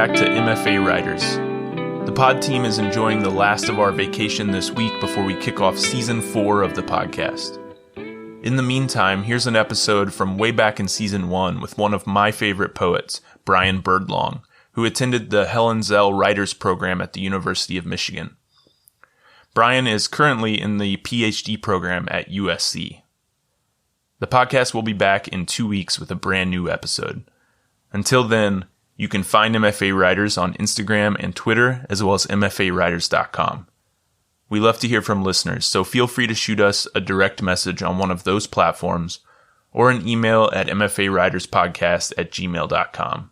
back to MFA Writers. The pod team is enjoying the last of our vacation this week before we kick off Season 4 of the podcast. In the meantime, here's an episode from way back in Season 1 with one of my favorite poets, Bryan Byrdlong, who attended the Helen Zell Writers Program at the University of Michigan. Bryan is currently in the PhD program at USC. The podcast will be back in 2 weeks with a brand new episode. Until then, you can find MFA Writers on Instagram and Twitter, as well as mfawriters.com. We love to hear from listeners, so feel free to shoot us a direct message on one of those platforms or an email at mfawriterspodcast@gmail.com.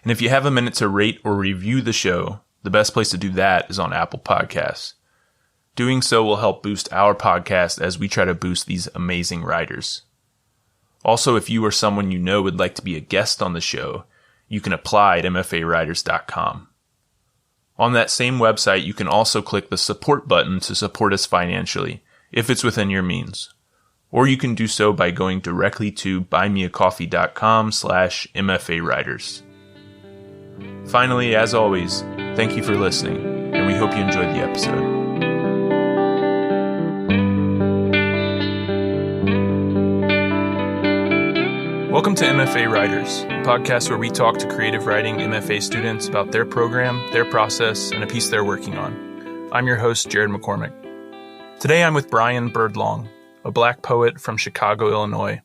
And if you have a minute to rate or review the show, the best place to do that is on Apple Podcasts. Doing so will help boost our podcast as we try to boost these amazing writers. Also, if you or someone you know would like to be a guest on the show, you can apply at mfawriters.com. On that same website, you can also click the support button to support us financially, if it's within your means. Or you can do so by going directly to buymeacoffee.com/mfawriters. Finally, as always, thank you for listening, and we hope you enjoyed the episode. Welcome to MFA Writers, a podcast where we talk to creative writing MFA students about their program, their process, and a piece they're working on. I'm your host, Jared McCormick. Today I'm with Bryan Byrdlong, a Black poet from Chicago, Illinois.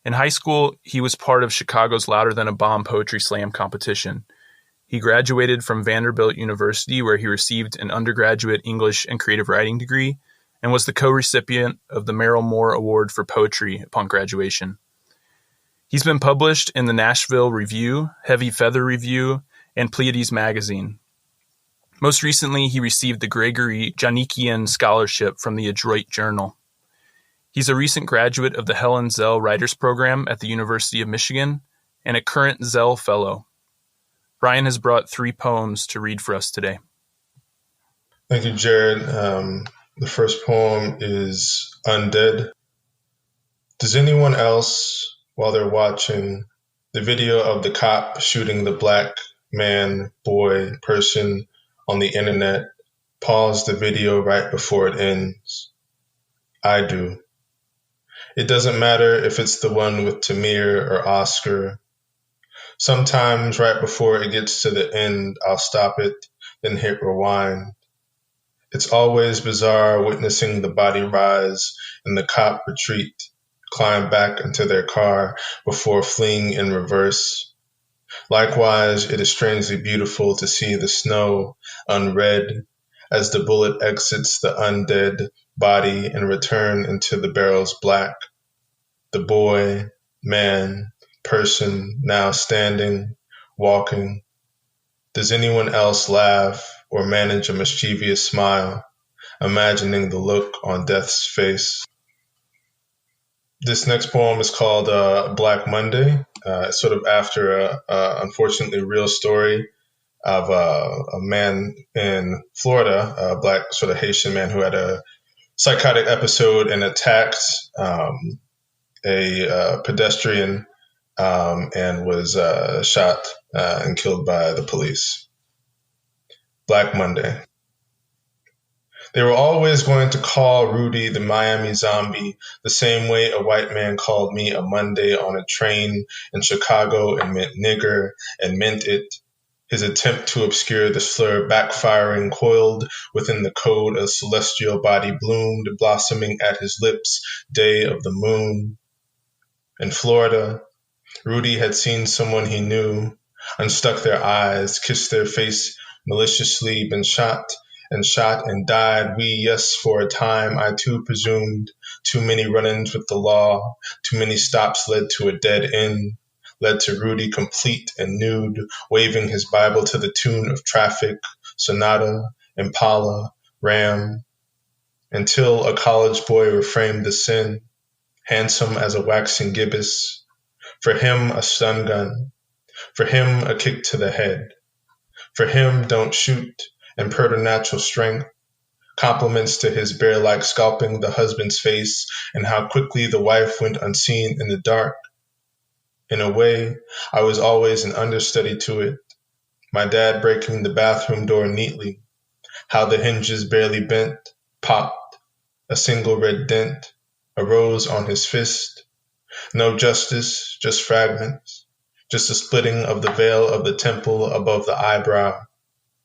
In high school, he was part of Chicago's Louder Than a Bomb poetry slam competition. He graduated from Vanderbilt University, where he received an undergraduate English and creative writing degree, and was the co-recipient of the Merrill Moore Award for Poetry upon graduation. He's been published in the Nashville Review, Heavy Feather Review, and Pleiades Magazine. Most recently, he received the Gregory Janikian Scholarship from the Adroit Journal. He's a recent graduate of the Helen Zell Writers Program at the University of Michigan and a current Zell Fellow. Bryan has brought 3 poems to read for us today. Thank you, Jared. The first poem is Undead. Does anyone else, while they're watching the video of the cop shooting the black man, boy, person on the internet, pause the video right before it ends? I do. It doesn't matter if it's the one with Tamir or Oscar. Sometimes right before it gets to the end, I'll stop it, then hit rewind. It's always bizarre witnessing the body rise and the cop retreat, climb back into their car before fleeing in reverse. Likewise, it is strangely beautiful to see the snow unread as the bullet exits the undead body and return into the barrels black. The boy, man, person now standing, walking. Does anyone else laugh or manage a mischievous smile, imagining the look on death's face? This next poem is called Black Monday. It's sort of after a unfortunately real story of a man in Florida, a black sort of Haitian man who had a psychotic episode and attacked a pedestrian and was shot and killed by the police. Black Monday. They were always going to call Rudy the Miami zombie the same way a white man called me a Monday on a train in Chicago and meant nigger and meant it. His attempt to obscure the slur backfiring, coiled within the code a celestial body bloomed, blossoming at his lips, day of the moon. In Florida, Rudy had seen someone he knew, unstuck their eyes, kissed their face maliciously, been shot and died. Yes, for a time I too presumed. Too many run-ins with the law, too many stops led to a dead end, led to Rudy complete and nude, waving his Bible to the tune of Traffic, Sonata, Impala, Ram, until a college boy reframed the sin, handsome as a waxing gibbous. For him, a stun gun. For him, a kick to the head. For him, don't shoot, and preternatural strength, compliments to his bear-like scalping the husband's face, and how quickly the wife went unseen in the dark. In a way, I was always an understudy to it. My dad breaking the bathroom door neatly, how the hinges barely bent, popped, a single red dent, a rose on his fist. No justice, just fragments, just a splitting of the veil of the temple above the eyebrow.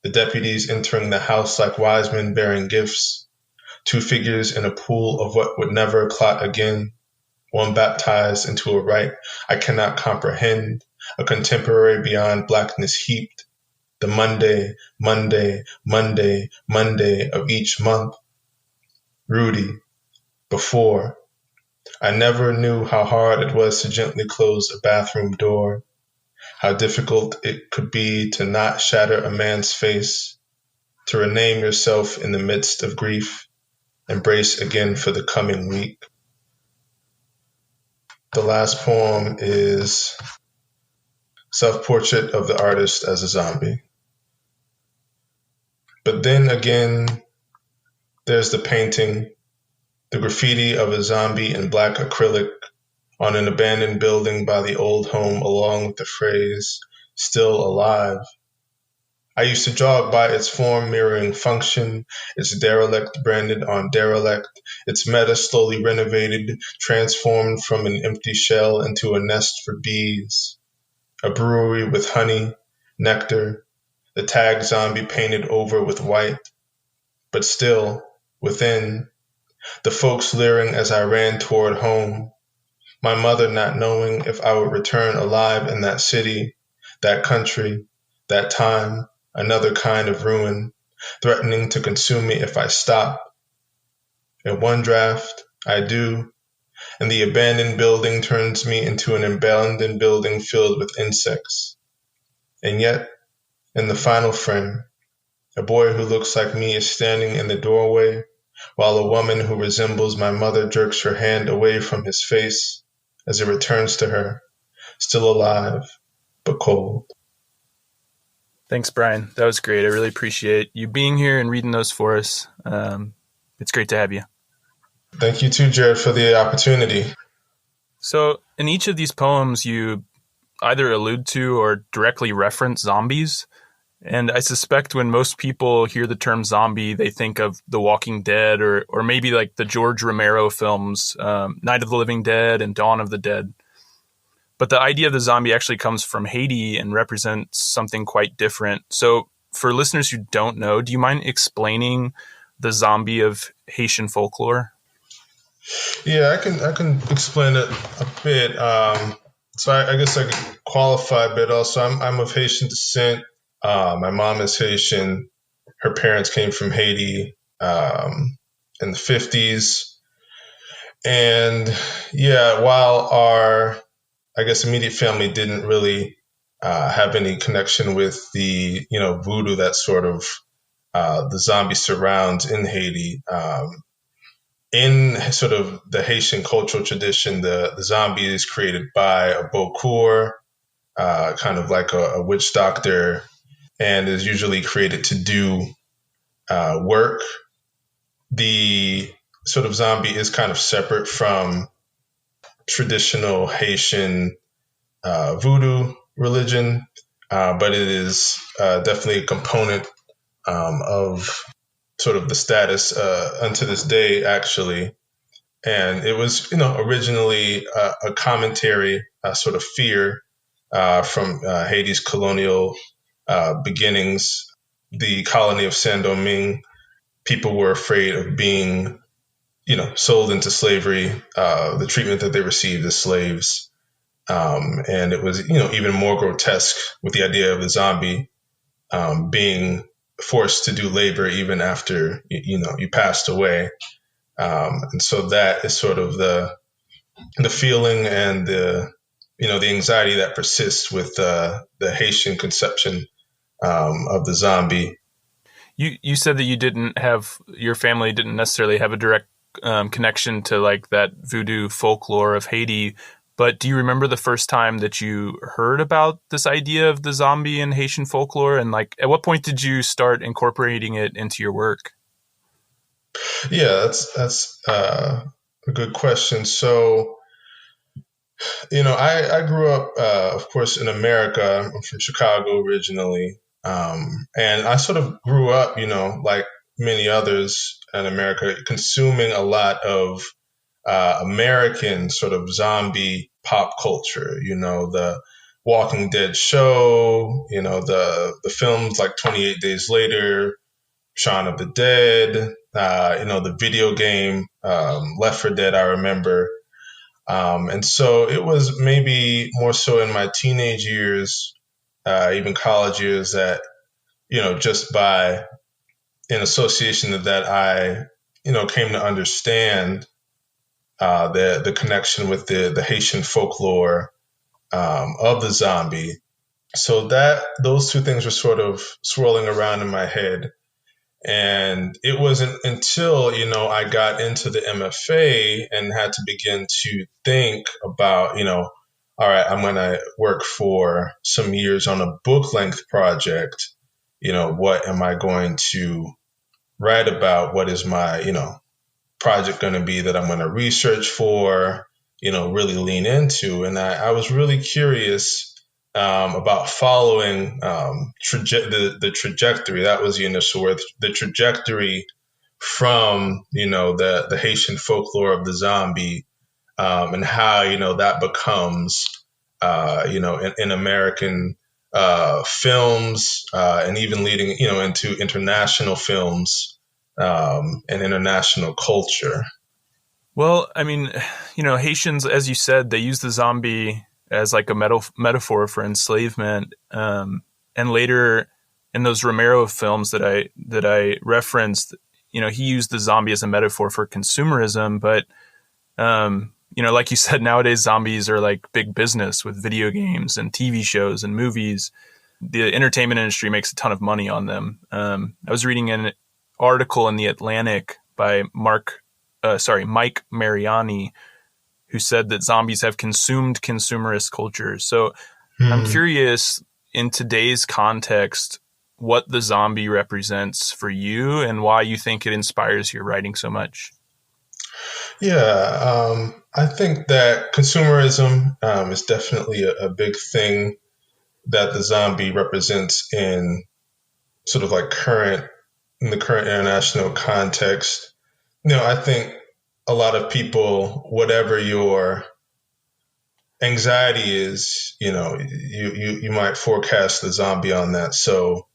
The deputies entering the house like wise men bearing gifts. Two figures in a pool of what would never clot again. One baptized into a rite I cannot comprehend, a contemporary beyond blackness heaped. The Monday, Monday, Monday, Monday of each month. Rudy, before. I never knew how hard it was to gently close a bathroom door, how difficult it could be to not shatter a man's face, to rename yourself in the midst of grief, embrace again for the coming week. The last poem is Self-Portrait of the Artist as a Zombie. But then again, there's the painting, the graffiti of a zombie in black acrylic on an abandoned building by the old home along with the phrase, still alive. I used to jog by its form mirroring function, its derelict branded on derelict, its meta slowly renovated, transformed from an empty shell into a nest for bees. A brewery with honey, nectar, the tag zombie painted over with white. But still, within, the folks leering as I ran toward home, my mother not knowing if I would return alive in that city, that country, that time, another kind of ruin, threatening to consume me if I stop. In one draft, I do, and the abandoned building turns me into an abandoned building filled with insects. And yet, in the final frame, a boy who looks like me is standing in the doorway, while a woman who resembles my mother jerks her hand away from his face as it returns to her, still alive, but cold. Thanks, Bryan. That was great. I really appreciate you being here and reading those for us. It's great to have you. Thank you too, Jared, for the opportunity. So in each of these poems, you either allude to or directly reference zombies. And I suspect when most people hear the term zombie, they think of The Walking Dead or maybe like the George Romero films, Night of the Living Dead and Dawn of the Dead. But the idea of the zombie actually comes from Haiti and represents something quite different. So for listeners who don't know, do you mind explaining the zombie of Haitian folklore? Yeah, I can explain it a bit. So I guess I could qualify a bit. Also, I'm of Haitian descent. My mom is Haitian. Her parents came from Haiti in the 50s. And yeah, while our, I guess, immediate family didn't really have any connection with the, voodoo that sort of the zombie surrounds in Haiti. In sort of the Haitian cultural tradition, the zombie is created by a Bokur, kind of like a witch doctor, and is usually created to do work. The sort of zombie is kind of separate from traditional Haitian voodoo religion, but it is definitely a component of sort of the status unto this day, actually. And it was, originally a commentary, sort of fear from Haiti's colonial beginnings. The colony of Saint-Domingue, people were afraid of being, sold into slavery, the treatment that they received as slaves. And it was, even more grotesque with the idea of the zombie being forced to do labor even after, you passed away. And so that is sort of the feeling and the anxiety that persists with the Haitian conception of the zombie. You said that your family didn't necessarily have a direct connection to like that voodoo folklore of Haiti, but do you remember the first time that you heard about this idea of the zombie in Haitian folklore? And like, at what point did you start incorporating it into your work? Yeah, that's a good question. So I grew up, of course, in America. I'm from Chicago originally. And I sort of grew up, like many others in America, consuming a lot of American sort of zombie pop culture, the Walking Dead show, the films like 28 Days Later, Shaun of the Dead, the video game, Left 4 Dead, I remember. And so it was maybe more so in my teenage years, even college years, that, just by in association of that, I, came to understand the connection with the Haitian folklore of the zombie. So that those two things were sort of swirling around in my head. And it wasn't until, I got into the MFA and had to begin to think about, all right, I'm going to work for some years on a book length project. What am I going to write about? What is my, project going to be that I'm going to research for, really lean into? And I was really curious about following the trajectory. That was the initial word, the trajectory from, the Haitian folklore of the zombie, and how, that becomes, in American films, and even leading, into international films, and international culture. Well, I mean, Haitians, as you said, they use the zombie as like a metaphor for enslavement. And later in those Romero films that I referenced, he used the zombie as a metaphor for consumerism. But, like you said, nowadays zombies are like big business with video games and TV shows and movies. The entertainment industry makes a ton of money on them. I was reading an article in The Atlantic by Mike Mariani, who said that zombies have consumed consumerist culture. So I'm curious, in today's context, what the zombie represents for you and why you think it inspires your writing so much. Yeah, I think that consumerism is definitely a big thing that the zombie represents in sort of like in the current international context. I think a lot of people, whatever your anxiety is, you might forecast the zombie on that. So,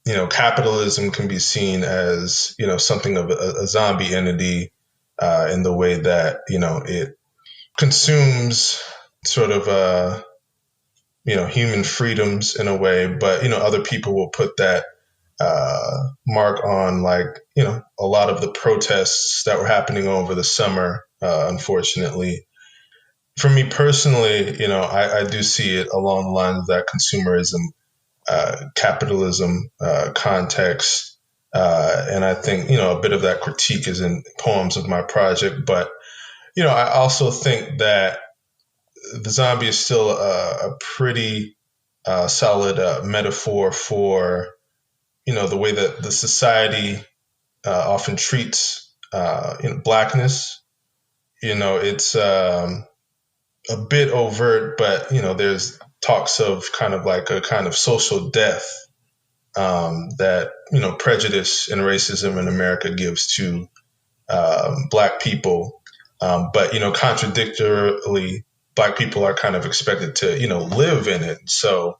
capitalism can be seen as, something of a zombie entity, in the way that, it consumes sort of, human freedoms in a way, but, other people will put that mark on, like, a lot of the protests that were happening over the summer, unfortunately. For me personally, I do see it along the lines of that consumerism, capitalism context. And I think, a bit of that critique is in poems of my project. But, I also think that the zombie is still a pretty solid metaphor for, the way that the society often treats Blackness. It's a bit overt, but, there's talks of kind of like a kind of social death, that, prejudice and racism in America gives to Black people. But, contradictorily, Black people are kind of expected to, live in it. So,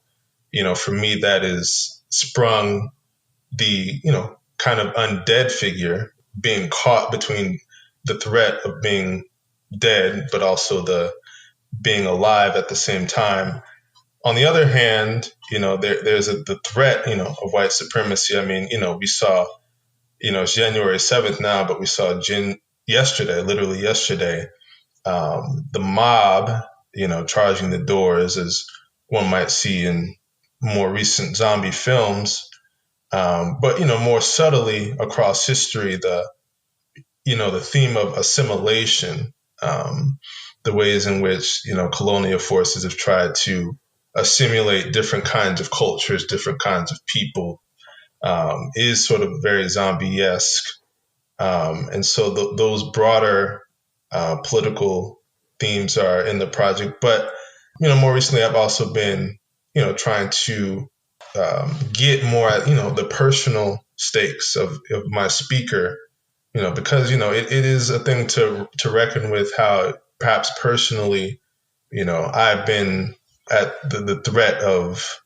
for me, that is sprung the, kind of undead figure being caught between the threat of being dead, but also the being alive at the same time. On the other hand, there's the threat, of white supremacy. I mean, we saw, it's January 7th now, but we saw yesterday, literally yesterday, the mob, charging the doors, as one might see in more recent zombie films. But, more subtly across history, the theme of assimilation, the ways in which, colonial forces have tried to assimilate different kinds of cultures, different kinds of people, is sort of very zombie-esque. And so those broader political themes are in the project. But, more recently, I've also been, trying to get more at, the personal stakes of my speaker, because, it is a thing to reckon with how perhaps personally, I've been at the threat of,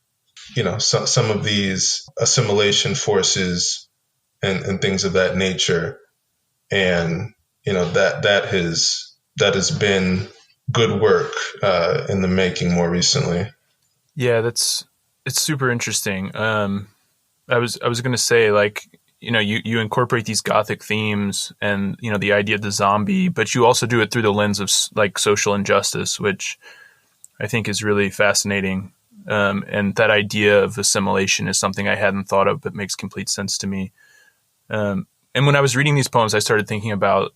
some of these assimilation forces and things of that nature. And, that has been good work in the making more recently. Yeah, it's super interesting. I was going to say, like, you incorporate these Gothic themes and, the idea of the zombie, but you also do it through the lens of like social injustice, which I think is really fascinating. And that idea of assimilation is something I hadn't thought of, but makes complete sense to me. And when I was reading these poems, I started thinking about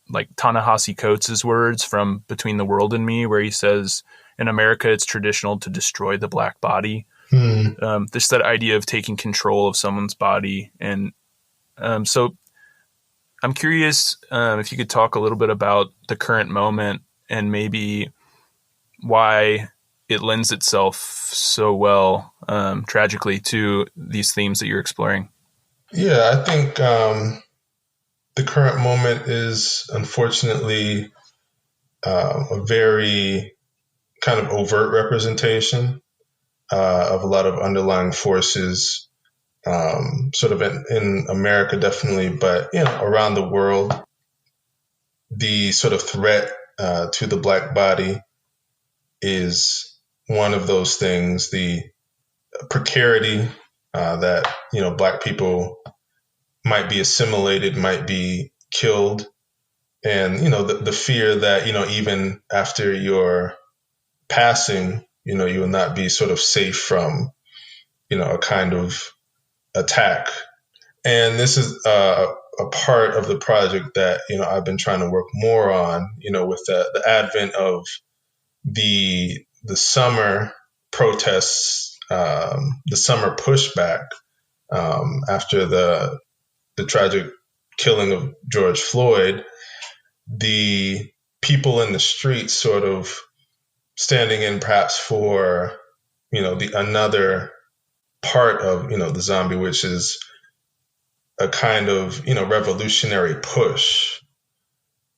like Ta-Nehisi Coates' words from Between the World and Me, where he says, in America, it's traditional to destroy the black body. Just that idea of taking control of someone's body. And so I'm curious if you could talk a little bit about the current moment and maybe why it lends itself so well, tragically, to these themes that you're exploring. Yeah, I think the current moment is unfortunately a very kind of overt representation of a lot of underlying forces, sort of in America, definitely, but around the world. The sort of threat to the black body is one of those things. The precarity that black people might be assimilated, might be killed, and the fear that even after your passing, you will not be sort of safe from a kind of attack. And this is a part of the project that I've been trying to work more on, with the advent of the summer protests, the summer pushback after the tragic killing of George Floyd. The people in the streets sort of standing in perhaps for the another part of the zombie, which is a kind of revolutionary push,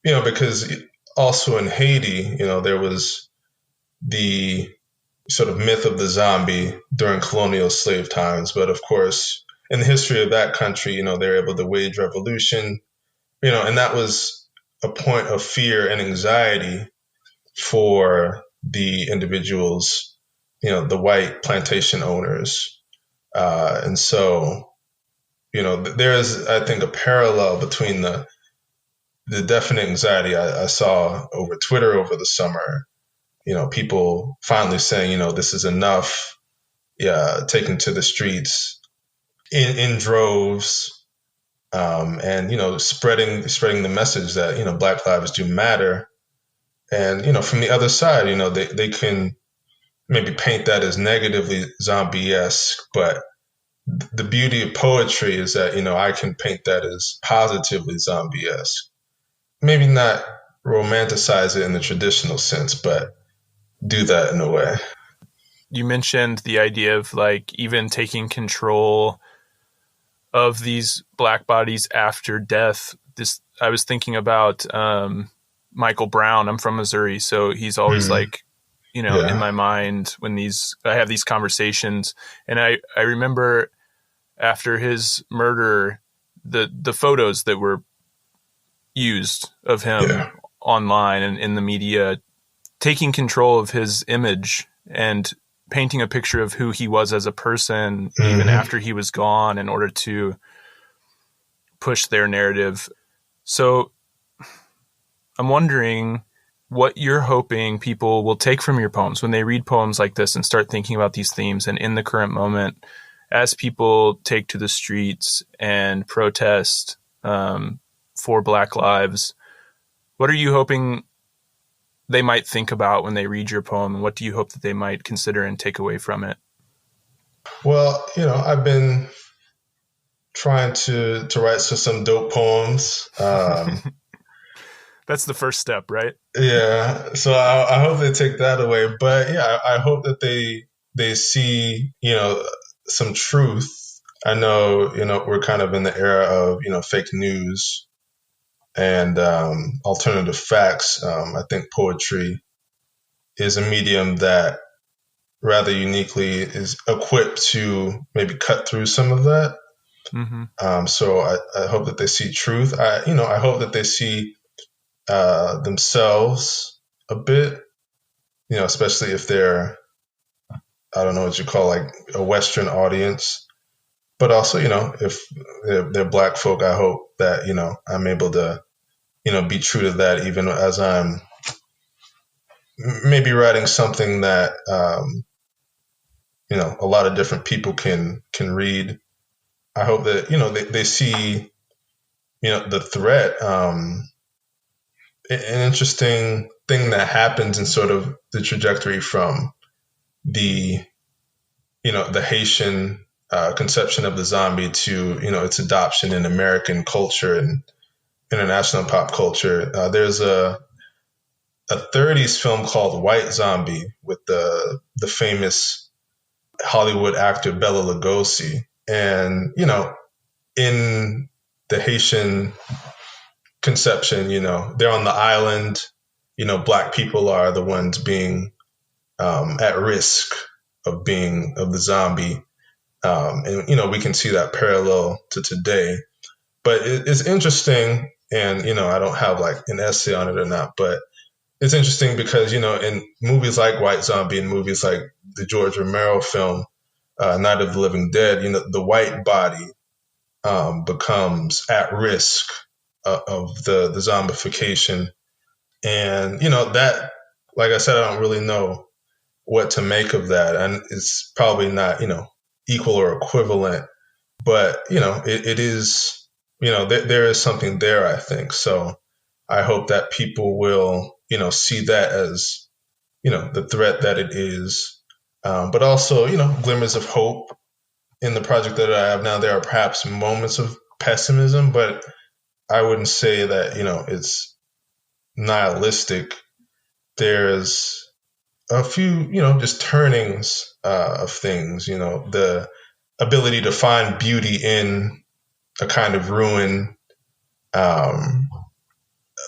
because also in Haiti, there was the sort of myth of the zombie during colonial slave times, but of course in the history of that country, they were able to wage revolution, and that was a point of fear and anxiety for the individuals, the white plantation owners. And so, there is, I think, a parallel between the definite anxiety I saw over Twitter over the summer, people finally saying, this is enough, taking to the streets in droves, and, spreading the message that, Black lives do matter. And, from the other side, they can maybe paint that as negatively zombie-esque, but the beauty of poetry is that, I can paint that as positively zombie-esque. Maybe not romanticize it in the traditional sense, but do that in a way. You mentioned the idea of like even taking control of these black bodies after death. I was thinking about Michael Brown. I'm from Missouri, so he's always like, in my mind when I have these conversations. And I remember after his murder, the photos that were used of him online and in the media, taking control of his image and painting a picture of who he was as a person, even after he was gone, in order to push their narrative. So I'm wondering what you're hoping people will take from your poems when they read poems like this and start thinking about these themes. And in the current moment, as people take to the streets and protest for Black lives, what are you hoping they might think about when they read your poem, and what do you hope that they might consider and take away from it? Well, I've been trying to write some dope poems. That's the first step, right? Yeah. So I hope they take that away. But yeah, I hope that they see, some truth. I know, we're kind of in the era of, fake news and alternative facts. I think poetry is a medium that rather uniquely is equipped to maybe cut through some of that. Mm-hmm. So I hope that they see truth. I hope that they see themselves a bit, especially if they're, I don't know what you call like a Western audience. But also, if they're Black folk, I hope that, I'm able to, be true to that, even as I'm maybe writing something that, a lot of different people can read. I hope that, they see, the threat. An interesting thing that happens in sort of the trajectory from the, the Haitian conception of the zombie to, its adoption in American culture and international pop culture. There's a 30s film called White Zombie with the famous Hollywood actor Bela Lugosi. And, in the Haitian conception, they're on the island, Black people are the ones being at risk of the zombie. And, we can see that parallel to today. But it's interesting. And, I don't have like an essay on it or not, but it's interesting because, in movies like White Zombie and movies like the George Romero film, Night of the Living Dead, the white body becomes at risk of the zombification. And, that, like I said, I don't really know what to make of that. And it's probably not, equal or equivalent, but, it is, there is something there, I think. So I hope that people will, see that as, the threat that it is, but also, glimmers of hope in the project that I have now. There are perhaps moments of pessimism, but I wouldn't say that, it's nihilistic. There's a few, just turnings of things, the ability to find beauty in a kind of ruin, um,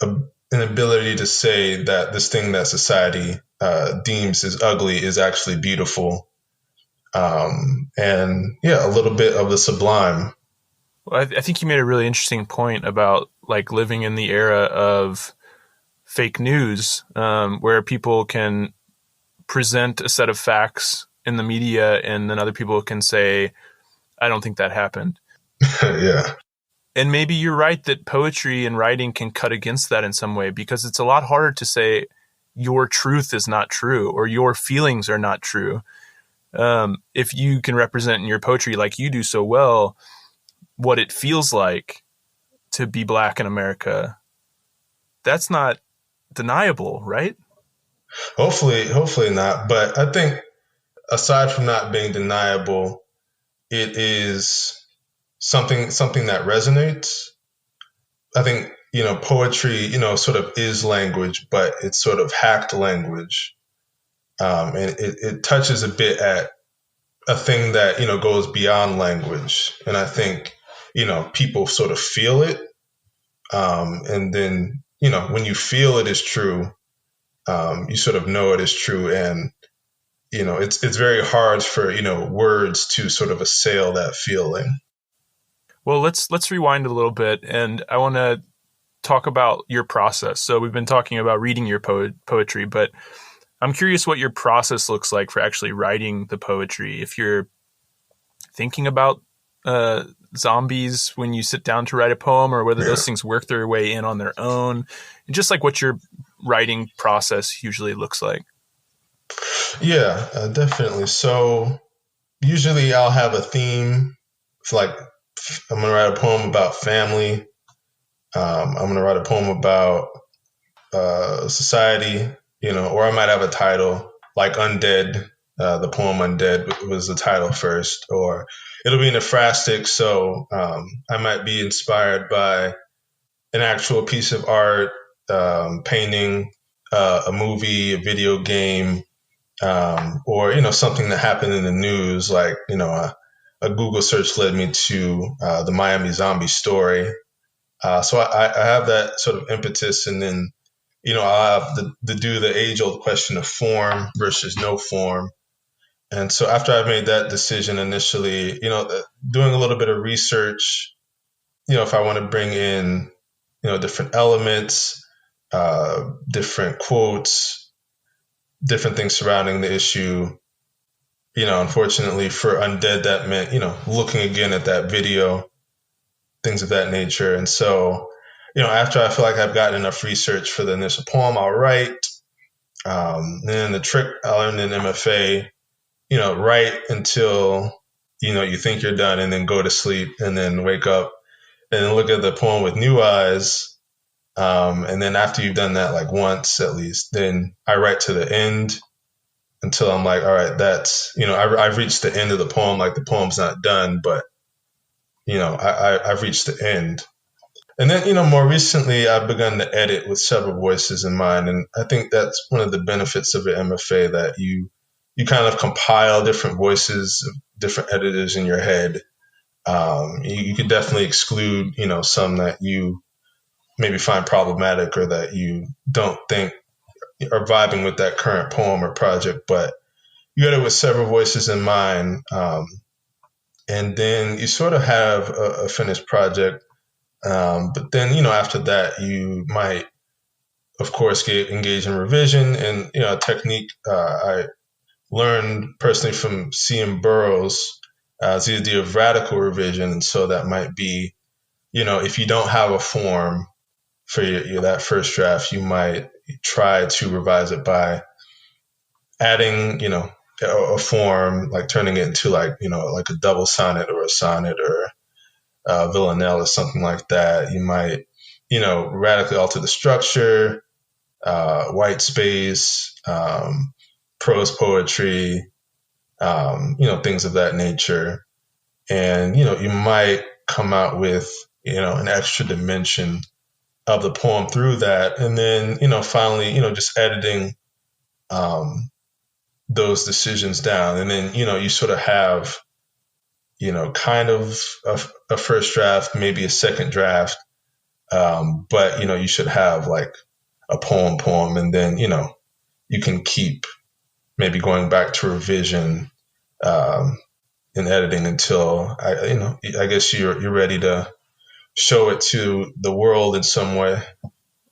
an ability to say that this thing that society deems as ugly is actually beautiful. And yeah, a little bit of the sublime. Well, I think you made a really interesting point about like living in the era of fake news, where people can present a set of facts in the media and then other people can say, I don't think that happened. Yeah. And maybe you're right that poetry and writing can cut against that in some way, because it's a lot harder to say your truth is not true or your feelings are not true. If you can represent in your poetry, like you do so well, what it feels like to be Black in America, that's not deniable, right? Hopefully not. But I think aside from not being deniable, it is something that resonates. I think, poetry, sort of is language, but it's sort of hacked language. And it touches a bit at a thing that, goes beyond language. And I think, people sort of feel it. And then, when you feel it is true, you sort of know it is true. And, it's very hard for, words to sort of assail that feeling. Well, let's rewind a little bit, and I want to talk about your process. So we've been talking about reading your poetry, but I'm curious what your process looks like for actually writing the poetry. If you're thinking about zombies when you sit down to write a poem, or whether those things work their way in on their own, and just like what your writing process usually looks like. Yeah, definitely. So usually I'll have a theme. It's like I'm going to write a poem about family. I'm going to write a poem about society, or I might have a title like Undead. The poem Undead was the title first, or it'll be nephrastic. So I might be inspired by an actual piece of art, painting, a movie, a video game, or, something that happened in the news, like, a Google search led me to the Miami zombie story. So I have that sort of impetus, and then, I'll have to do the age old question of form versus no form. And so after I made that decision initially, doing a little bit of research, if I want to bring in, different elements, different quotes, different things surrounding the issue, unfortunately for Undead, that meant, looking again at that video, things of that nature. And so, after I feel like I've gotten enough research for the initial poem, I'll write. Then the trick I learned in MFA, write until, you think you're done, and then go to sleep, and then wake up and then look at the poem with new eyes. And then after you've done that like once at least, then I write to the end until I'm like, all right, that's, I've reached the end of the poem. Like the poem's not done, but, I've reached the end. And then, more recently, I've begun to edit with several voices in mind. And I think that's one of the benefits of an MFA, that you kind of compile different voices of different editors in your head. You could definitely exclude, some that you maybe find problematic or that you don't think are vibing with that current poem or project, but you edit with several voices in mind. And then you sort of have a finished project. But then, after that, you might, of course, engage in revision. And, a technique I learned personally from C.M. Burroughs is the idea of radical revision. And so that might be, if you don't have a form for that first draft, you might try to revise it by adding, a form, like turning it into like a double sonnet or a sonnet or villanelle or something like that. You might, radically alter the structure, white space, prose poetry, things of that nature. And, you might come out with, an extra dimension of the poem through that. And then, finally, just editing those decisions down. And then, you sort of have, kind of a first draft, maybe a second draft. But, you should have like a poem, and then, you can keep maybe going back to revision and editing until I guess you're ready to show it to the world in some way.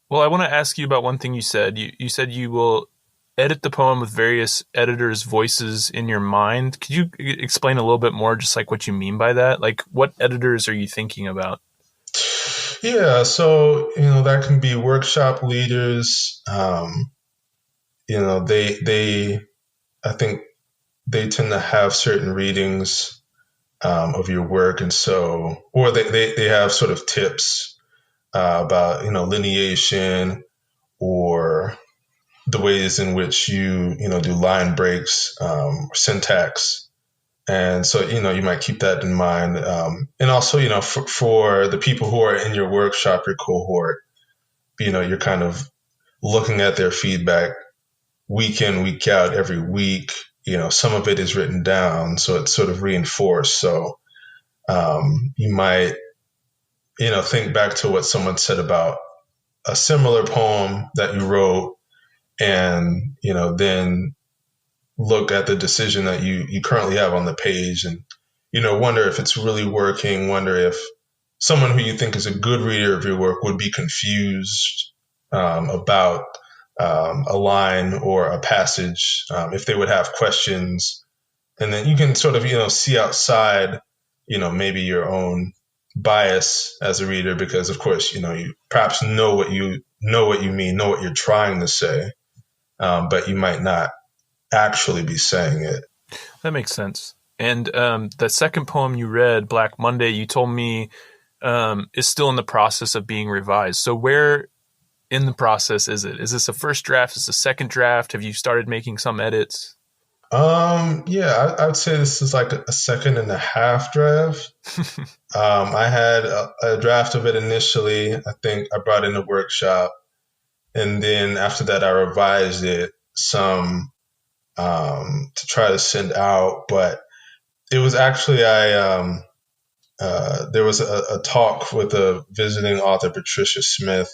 Well, I want to ask you about one thing you said. You said you will edit the poem with various editors' voices in your mind. Could you explain a little bit more, just like what you mean by that? Like, what editors are you thinking about? Yeah, so that can be workshop leaders. They I think they tend to have certain readings of your work, and so, or they have sort of tips about lineation or the ways in which you do line breaks, syntax. And so, you might keep that in mind. And also, for the people who are in your workshop, your cohort, you're kind of looking at their feedback week in, week out, every week. Some of it is written down, so it's sort of reinforced. So you might, think back to what someone said about a similar poem that you wrote, and, then look at the decision that you currently have on the page, and, wonder if it's really working, wonder if someone who you think is a good reader of your work would be confused about a line or a passage, if they would have questions. And then you can sort of, see outside, maybe your own bias as a reader, because of course, you perhaps know what you mean, know what you're trying to say, but you might not actually be saying it. That makes sense. And the second poem you read, Black Monday, you told me is still in the process of being revised. So where in the process is it? Is this a first draft? Is this a second draft? Have you started making some edits? Yeah, I would say this is like a second and a half draft. I had a draft of it initially. I think I brought in a workshop, And then after that, I revised it some to try to send out. But it was actually, there was a talk with a visiting author, Patricia Smith.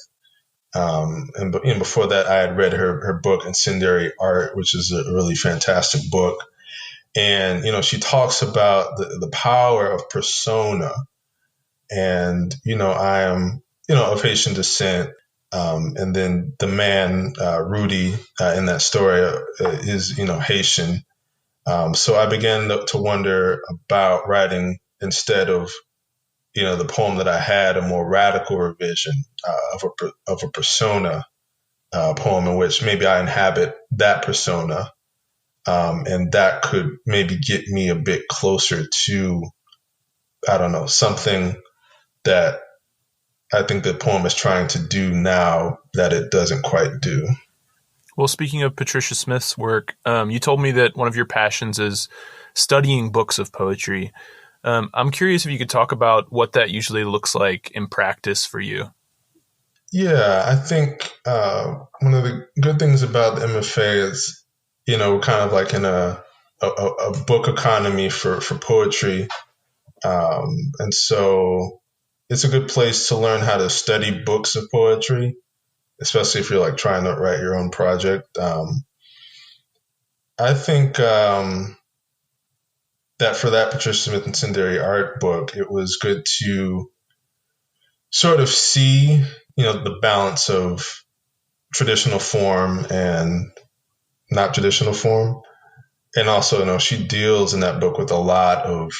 And before that, I had read her book, Incendiary Art, which is a really fantastic book. And, she talks about the power of persona. And, I am, of Haitian descent. And then the man, Rudy, in that story is, Haitian. So I began to wonder about writing, instead of, the poem that I had, a more radical revision of a persona poem in which maybe I inhabit that persona. And that could maybe get me a bit closer to, I don't know, something that I think the poem is trying to do now that it doesn't quite do. Well, speaking of Patricia Smith's work, you told me that one of your passions is studying books of poetry. I'm curious if you could talk about what that usually looks like in practice for you. Yeah, I think one of the good things about the MFA is, we're kind of like in a book economy for poetry. And so it's a good place to learn how to study books of poetry, especially if you're like trying to write your own project. I think that for that Patricia Smith Incendiary Art book, it was good to sort of see, the balance of traditional form and not traditional form. And also, she deals in that book with a lot of,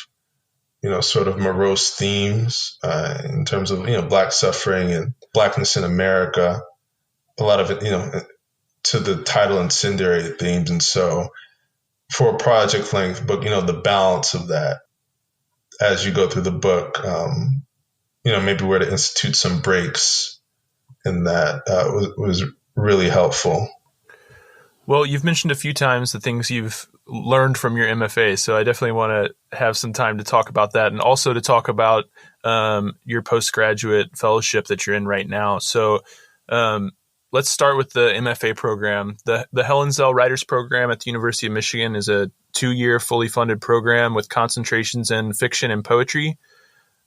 sort of morose themes in terms of, Black suffering and Blackness in America. A lot of it, to the title Incendiary themes. And so for a project length book, the balance of that as you go through the book, maybe where to institute some breaks in that was really helpful. Well, you've mentioned a few times the things you've learned from your MFA, so I definitely want to have some time to talk about that and also to talk about your postgraduate fellowship that you're in right now. So let's start with the MFA program. The Helen Zell Writers Program at the University of Michigan is a 2-year fully funded program with concentrations in fiction and poetry.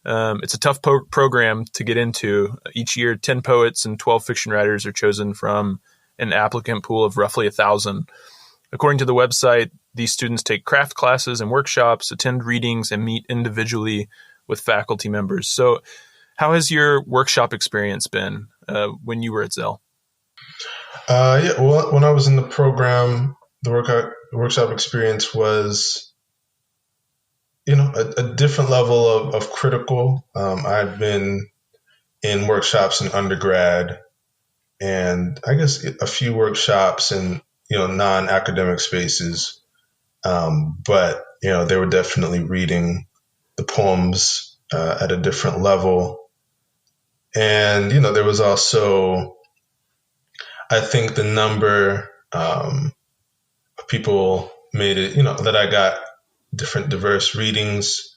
It's a tough program to get into. Each year, 10 poets and 12 fiction writers are chosen from an applicant pool of roughly 1,000. According to the website, these students take craft classes and workshops, attend readings, and meet individually with faculty members. So how has your workshop experience been when you were at Zell? Well, when I was in the program, the workshop experience was, a different level of critical. I'd been in workshops in undergrad, and I guess a few workshops in, non-academic spaces. But, they were definitely reading the poems at a different level. And, there was also, I think the number of people made it, that I got different diverse readings.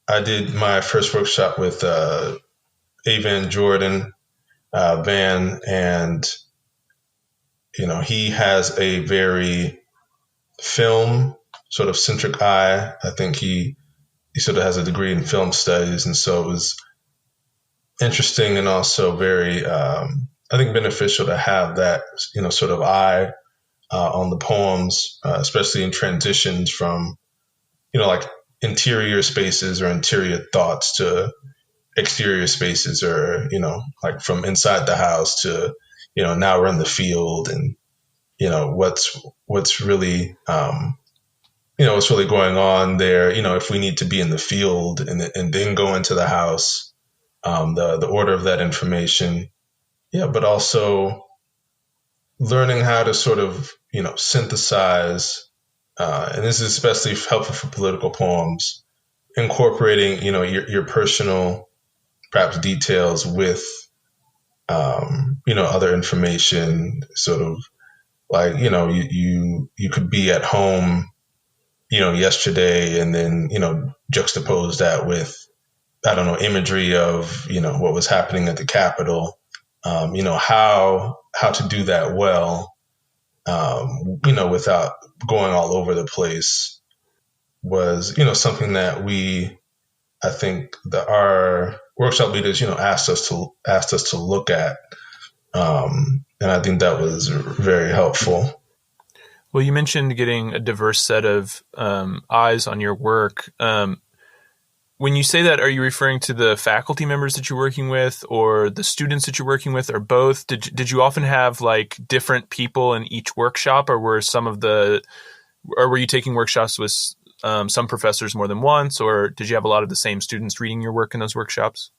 I did my first workshop with Avan Jordan Van, and he has a very film sort of centric eye. I think he sort of has a degree in film studies, and so it was interesting and also very I think beneficial to have that sort of eye on the poems, especially in transitions from like interior spaces or interior thoughts to exterior spaces, or like from inside the house to now we're in the field, and what's really what's really going on there, if we need to be in the field and then go into the house, the order of that information, but also learning how to sort of synthesize, and this is especially helpful for political poems, incorporating your personal perhaps details with other information, sort of like you could be at home yesterday, and then juxtapose that with, I don't know, imagery of what was happening at the Capitol how to do that well, without going all over the place was, something that I think that our workshop leaders, asked us to look at. And I think that was very helpful. Well, you mentioned getting a diverse set of eyes on your work. When you say that, are you referring to the faculty members that you're working with, or the students that you're working with, or both? Did you often have like different people in each workshop, or were you taking workshops with some professors more than once, or did you have a lot of the same students reading your work in those workshops?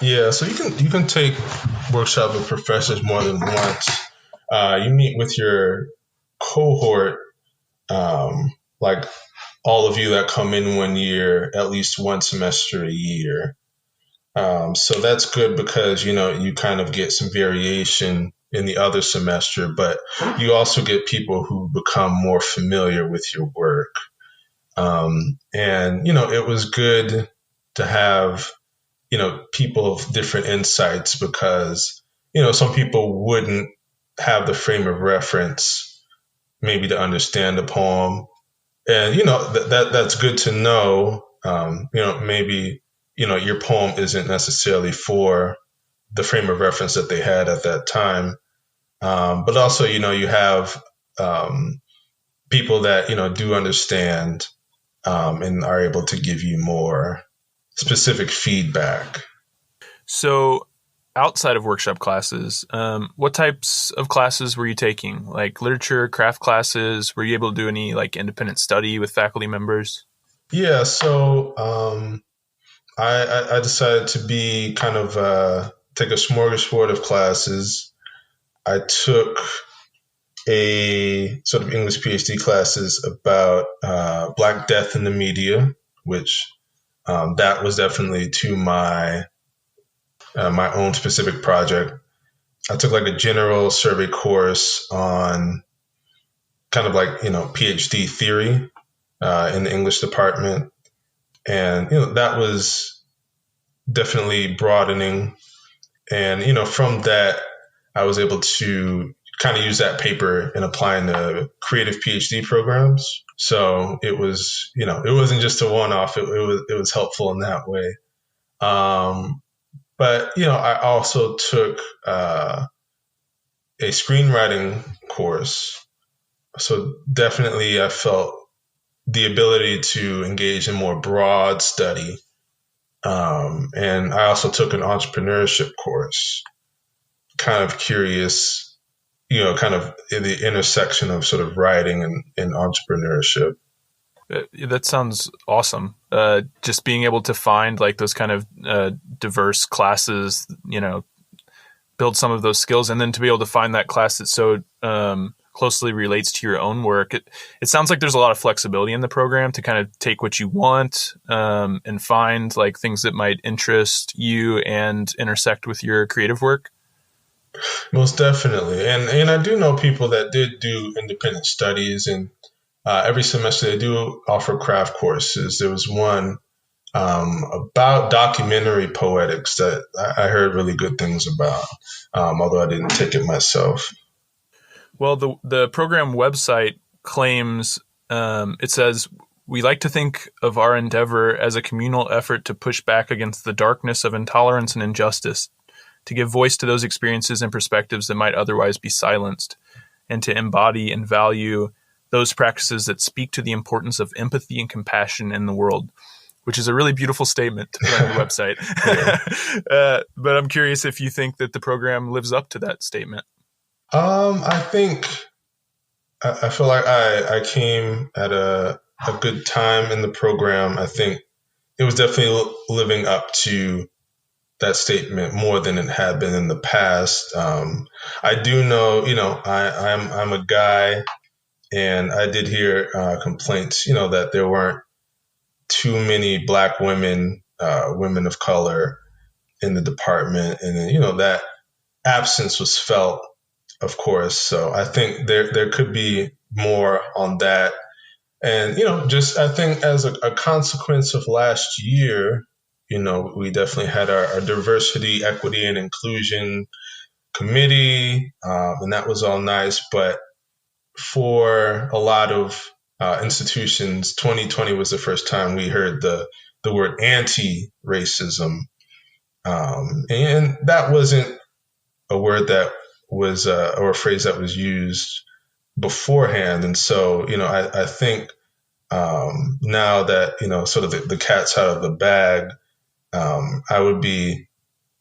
Yeah, so you can take workshops with professors more than once. You meet with your cohort, like all of you that come in 1 year, at least one semester a year. So that's good because, you kind of get some variation in the other semester, but you also get people who become more familiar with your work. And, it was good to have, people of different insights because, some people wouldn't have the frame of reference maybe to understand the poem. And, that's good to know. Maybe, your poem isn't necessarily for the frame of reference that they had at that time. But also, you have people that, do understand and are able to give you more specific feedback. So outside of workshop classes, what types of classes were you taking? Like literature, craft classes? Were you able to do any like independent study with faculty members? Yeah, so I decided to be kind of take a smorgasbord of classes. I took a sort of English PhD classes about Black death in the media, which that was definitely to my own specific project. I took like a general survey course on kind of like, PhD theory in the English department. And, that was definitely broadening. And, from that, I was able to kind of use that paper in applying to creative PhD programs. So it was, it wasn't just a one-off. It was helpful in that way. But, I also took a screenwriting course. So definitely I felt the ability to engage in more broad study. And I also took an entrepreneurship course, kind of curious, kind of in the intersection of sort of writing and entrepreneurship. That sounds awesome. Just being able to find like those kind of diverse classes, build some of those skills, and then to be able to find that class that so closely relates to your own work. It sounds like there's a lot of flexibility in the program to kind of take what you want and find like things that might interest you and intersect with your creative work. Most definitely. And I do know people that did do independent studies, and every semester they do offer craft courses. There was one about documentary poetics that I heard really good things about, although I didn't take it myself. Well, the program website claims, it says, "We like to think of our endeavor as a communal effort to push back against the darkness of intolerance and injustice, to give voice to those experiences and perspectives that might otherwise be silenced, and to embody and value those practices that speak to the importance of empathy and compassion in the world," which is a really beautiful statement to put on your website. But I'm curious if you think that the program lives up to that statement. I feel like I came at a good time in the program. I think it was definitely living up to that statement more than it had been in the past. I do know, I'm a guy, and I did hear complaints, that there weren't too many Black women, women of color in the department, and then, that absence was felt, of course. So I think there could be more on that. And, just I think as a consequence of last year, we definitely had our diversity, equity, and inclusion committee, and that was all nice. But for a lot of institutions, 2020 was the first time we heard the word anti-racism, and that wasn't a word that was or a phrase that was used beforehand. And so, I think now that sort of the cat's out of the bag, I would be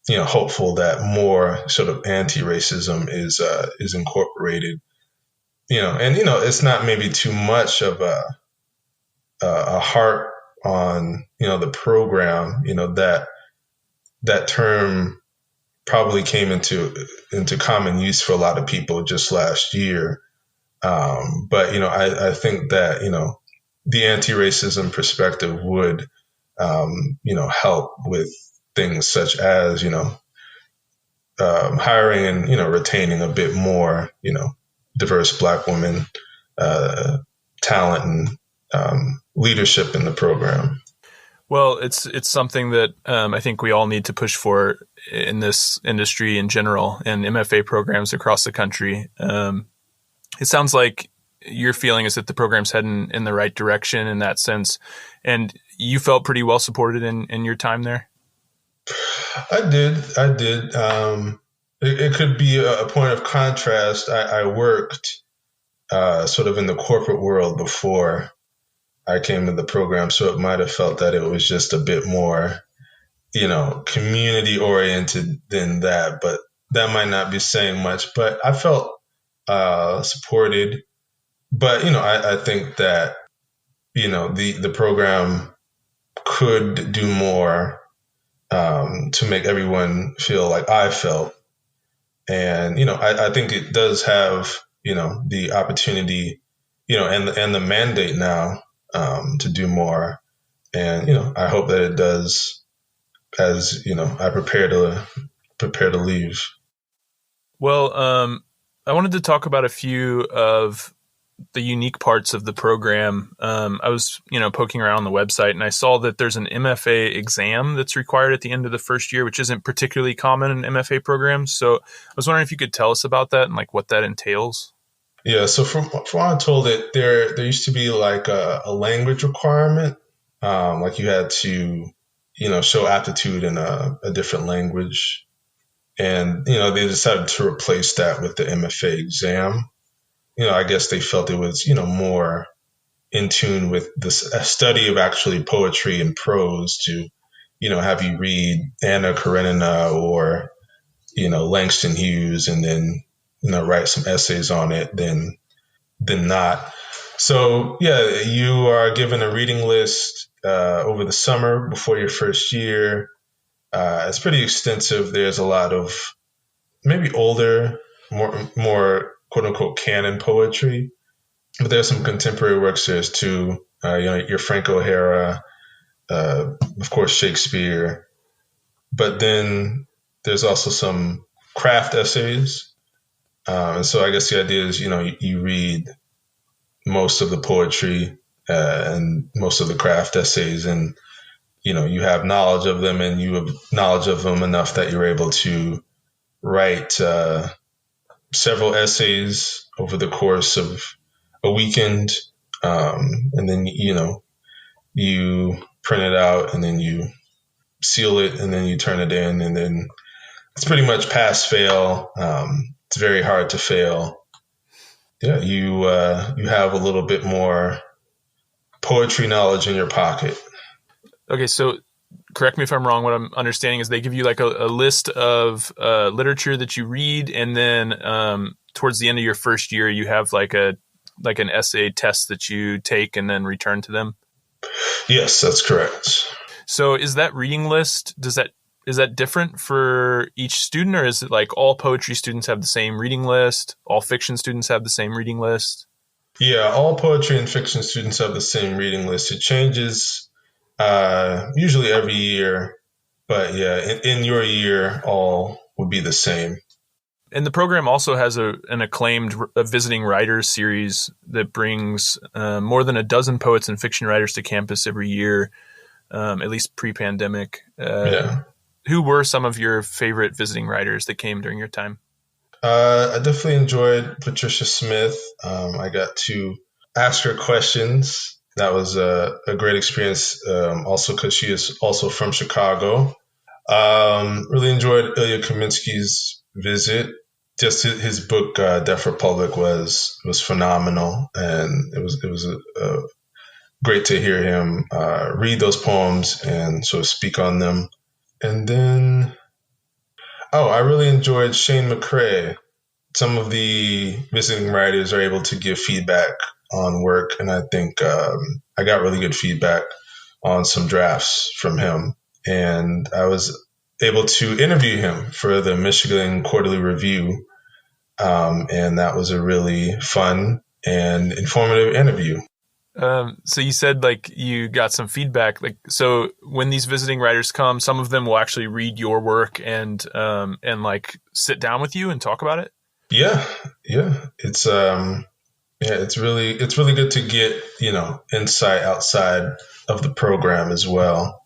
hopeful that more sort of anti-racism is incorporated. And it's not maybe too much of a harp on the program. That term probably came into common use for a lot of people just last year. But I think that the anti-racism perspective would help with things such as hiring and retaining a bit more diverse Black women, talent, and leadership in the program. Well, it's something that I think we all need to push for in this industry in general and MFA programs across the country. It sounds like your feeling is that the program's heading in the right direction in that sense, and you felt pretty well supported in your time there. I did. It could be a point of contrast. I worked sort of in the corporate world before I came to the program, so it might have felt that it was just a bit more, community oriented than that. But that might not be saying much. But I felt supported. But I think that the program could do more to make everyone feel like I felt. And, I think it does have, the opportunity, and the mandate now to do more. And, I hope that it does as, I prepare to leave. Well, I wanted to talk about a few of the unique parts of the program. I was, poking around on the website, and I saw that there's an MFA exam that's required at the end of the first year, which isn't particularly common in MFA programs. So I was wondering if you could tell us about that and like what that entails. Yeah. So from what I'm told, that there used to be like a language requirement, like you had to, show aptitude in a different language, and they decided to replace that with the MFA exam. I guess they felt it was, more in tune with this study of actually poetry and prose to, have you read Anna Karenina or, Langston Hughes and then, write some essays on it than not. So, yeah, you are given a reading list over the summer before your first year. It's pretty extensive. There's a lot of maybe older, more quote unquote canon poetry, but there's some contemporary works there too. Your Frank O'Hara, of course, Shakespeare, but then there's also some craft essays. And so I guess the idea is, you read most of the poetry and most of the craft essays, and, you have knowledge of them, and you have knowledge of them enough that you're able to write several essays over the course of a weekend. And then, you print it out and then you seal it and then you turn it in, and then it's pretty much pass fail. It's very hard to fail. Yeah, you have a little bit more poetry knowledge in your pocket. Okay, so correct me if I'm wrong. What I'm understanding is they give you like a list of literature that you read, and then towards the end of your first year, you have like an essay test that you take and then return to them. Yes, that's correct. So is that reading list, is that different for each student, or is it like all poetry students have the same reading list? All fiction students have the same reading list? Yeah, all poetry and fiction students have the same reading list. It changes usually every year, but yeah, in your year, all would be the same. And the program also has an acclaimed visiting writers series that brings more than a dozen poets and fiction writers to campus every year. at least pre-pandemic. Yeah. Who were some of your favorite visiting writers that came during your time? I definitely enjoyed Patricia Smith. I got to ask her questions. That was a great experience, also because she is also from Chicago. Really enjoyed Ilya Kaminsky's visit. Just his book, Deaf Republic, was phenomenal, and it was great to hear him read those poems and sort of speak on them. And then, I really enjoyed Shane McCrae. Some of the visiting writers are able to give feedback on work, and I think I got really good feedback on some drafts from him, and I was able to interview him for the Michigan Quarterly Review, and that was a really fun and informative interview. So you said like you got some feedback. Like, so when these visiting writers come, some of them will actually read your work and like sit down with you and talk about it. Yeah. It's it's really good to get, insight outside of the program as well.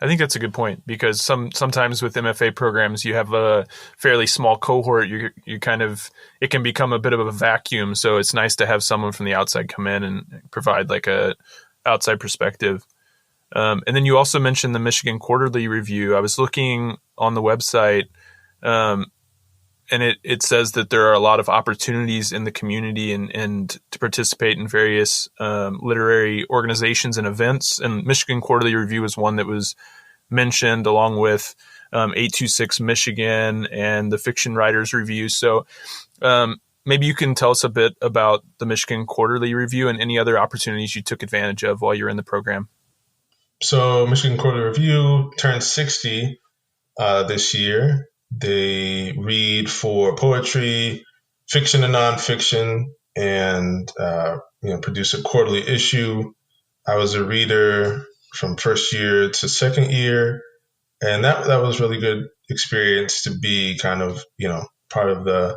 I think that's a good point, because sometimes with MFA programs you have a fairly small cohort. You kind of, it can become a bit of a vacuum. So it's nice to have someone from the outside come in and provide like a outside perspective. And then you also mentioned the Michigan Quarterly Review. I was looking on the website, and it says that there are a lot of opportunities in the community and to participate in various literary organizations and events. And Michigan Quarterly Review is one that was mentioned, along with 826 Michigan and the Fiction Writers Review. So maybe you can tell us a bit about the Michigan Quarterly Review and any other opportunities you took advantage of while you're in the program. So Michigan Quarterly Review turned 60 this year. They read for poetry, fiction and nonfiction, and produce a quarterly issue. I was a reader from first year to second year, and that was really good experience to be kind of part of the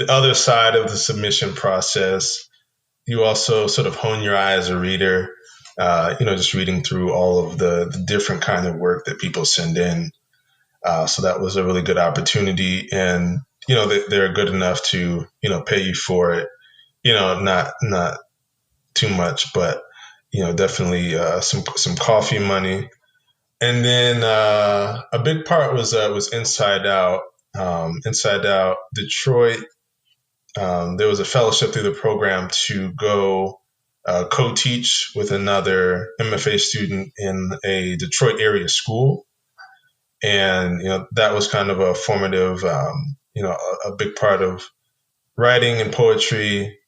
other side of the submission process. You also sort of hone your eye as a reader, just reading through all of the different kind of work that people send in. So that was a really good opportunity, and they're good enough to pay you for it. Not too much, but definitely some coffee money. And then a big part was Inside Out. Inside Out, Detroit. There was a fellowship through the program to go co-teach with another MFA student in a Detroit area school. And, that was kind of a formative, a big part of writing and poetry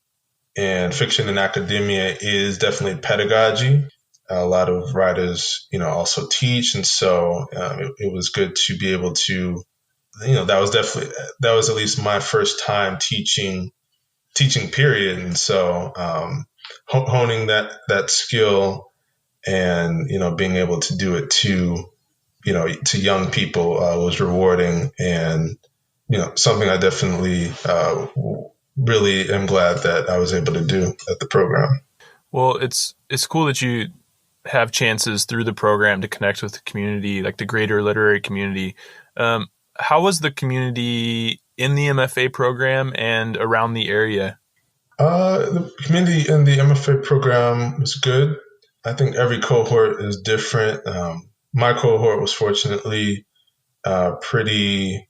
and fiction and academia is definitely pedagogy. A lot of writers, also teach. And so it was good to be able to, that was at least my first time teaching period. And so honing that skill and, being able to do it to young people was rewarding, and something I definitely really am glad that I was able to do at the program. Well, it's cool that you have chances through the program to connect with the community, like the greater literary community. How was the community in the MFA program and around the area? The community in the MFA program was good. I think every cohort is different. My cohort was fortunately pretty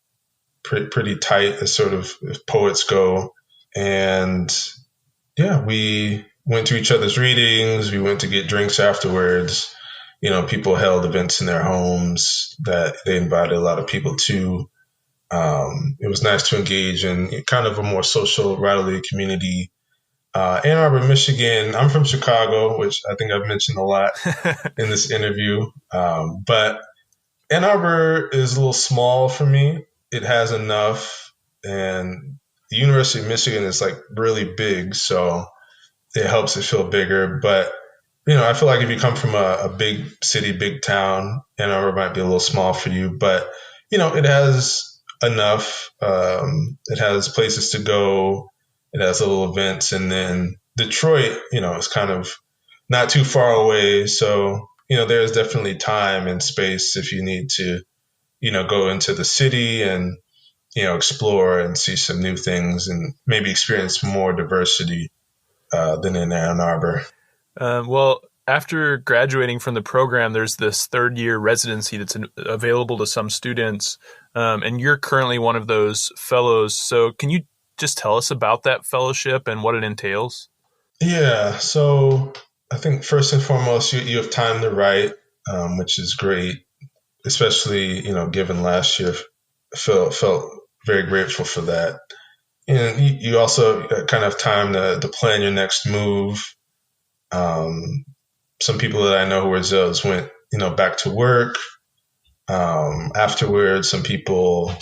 tight as sort of poets go. And yeah, we went to each other's readings. We went to get drinks afterwards. People held events in their homes that they invited a lot of people to. It was nice to engage in kind of a more social writerly community. Ann Arbor, Michigan. I'm from Chicago, which I think I've mentioned a lot in this interview. But Ann Arbor is a little small for me. It has enough, and the University of Michigan is like really big, so it helps it feel bigger. But I feel like if you come from a big city, big town, Ann Arbor might be a little small for you. But it has enough. It has places to go. It has little events, and then Detroit, is kind of not too far away. So there's definitely time and space if you need to, go into the city and, explore and see some new things and maybe experience more diversity than in Ann Arbor. Well, after graduating from the program, there's this third-year residency that's available to some students, and you're currently one of those fellows. So can you just tell us about that fellowship and what it entails? Yeah, so I think first and foremost, you have time to write, which is great, especially, given last year, felt very grateful for that. And you also kind of have time to plan your next move. Some people that I know who were Zells went, back to work. Afterwards, some people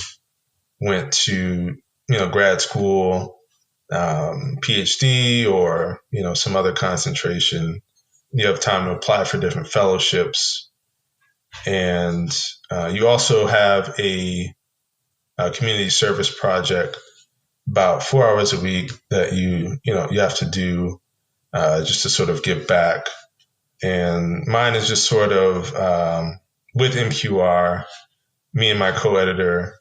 went to, grad school, PhD, or, some other concentration. You have time to apply for different fellowships. And you also have a community service project about 4 hours a week that you have to do just to sort of give back. And mine is just sort of with MQR, me and my co-editor,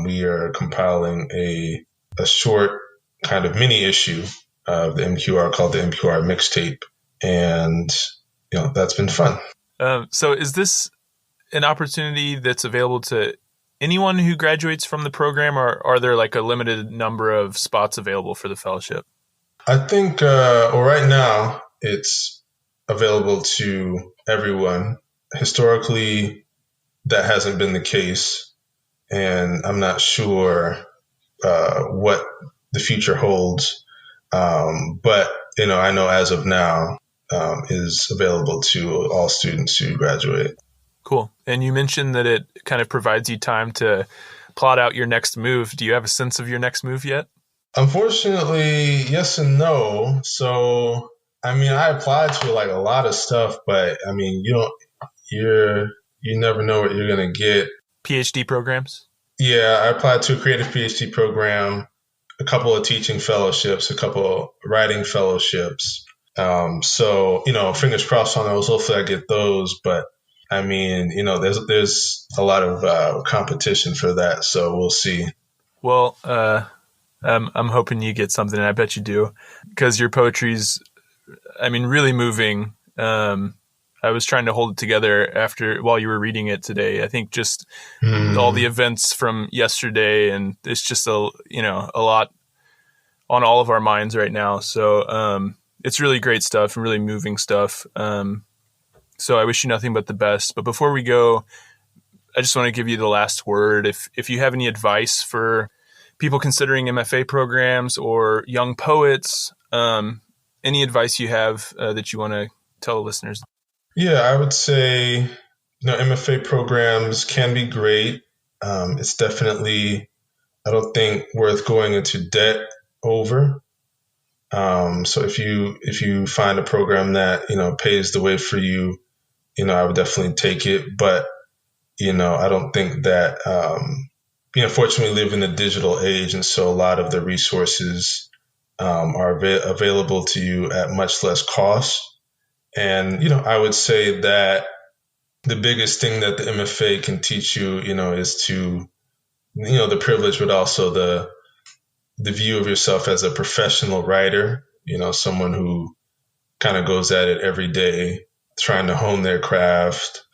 we are compiling a short kind of mini issue of the MQR called the MQR mixtape. And, that's been fun. So is this an opportunity that's available to anyone who graduates from the program, or are there like a limited number of spots available for the fellowship? I think, right now it's available to everyone. Historically, that hasn't been the case, and I'm not sure what the future holds. But, I know as of now, is available to all students who graduate. Cool. And you mentioned that it kind of provides you time to plot out your next move. Do you have a sense of your next move yet? Unfortunately, yes and no. So, I applied to like a lot of stuff, but you never know what you're going to get. PhD programs? Yeah, I applied to a creative PhD program, a couple of teaching fellowships, a couple of writing fellowships. So, fingers crossed on those. Hopefully I get those. But there's a lot of competition for that. So we'll see. Well, I'm hoping you get something, and I bet you do, because your poetry's, really moving. I was trying to hold it together while you were reading it today. I think just all the events from yesterday, and it's just a lot on all of our minds right now. So it's really great stuff and really moving stuff. So I wish you nothing but the best. But before we go, I just want to give you the last word. If you have any advice for people considering MFA programs or young poets, any advice you have that you want to tell the listeners? Yeah, I would say, MFA programs can be great. It's definitely, I don't think, worth going into debt over. So if you find a program that, pays the way for you, I would definitely take it. But, I don't think that, unfortunately, we live in a digital age. And so a lot of the resources are available to you at much less cost. And, I would say that the biggest thing that the MFA can teach you, is to, the privilege, but also the view of yourself as a professional writer, someone who kind of goes at it every day, trying to hone their craft,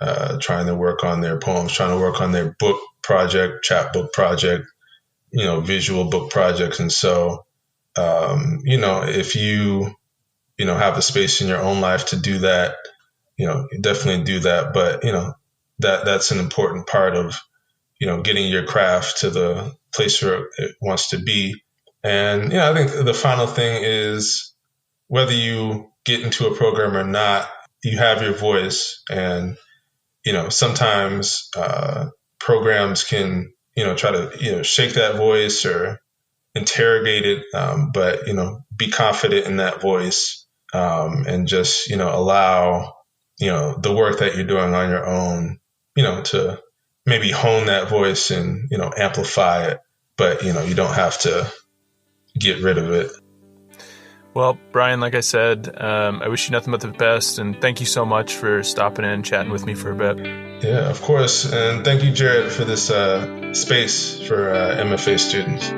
trying to work on their poems, trying to work on their book project, chapbook project, visual book projects. And so, if you, have the space in your own life to do that, definitely do that. But, that's an important part of, getting your craft to the place where it wants to be. And, I think the final thing is whether you get into a program or not, you have your voice. And, sometimes programs can, try to, shake that voice or interrogate it. But, be confident in that voice and just, allow, the work that you're doing on your own, to maybe hone that voice and, amplify it. But, you don't have to get rid of it. Well, Bryan, like I said, I wish you nothing but the best, and thank you so much for stopping in and chatting with me for a bit. Yeah, of course. And thank you, Jared, for this space for MFA students.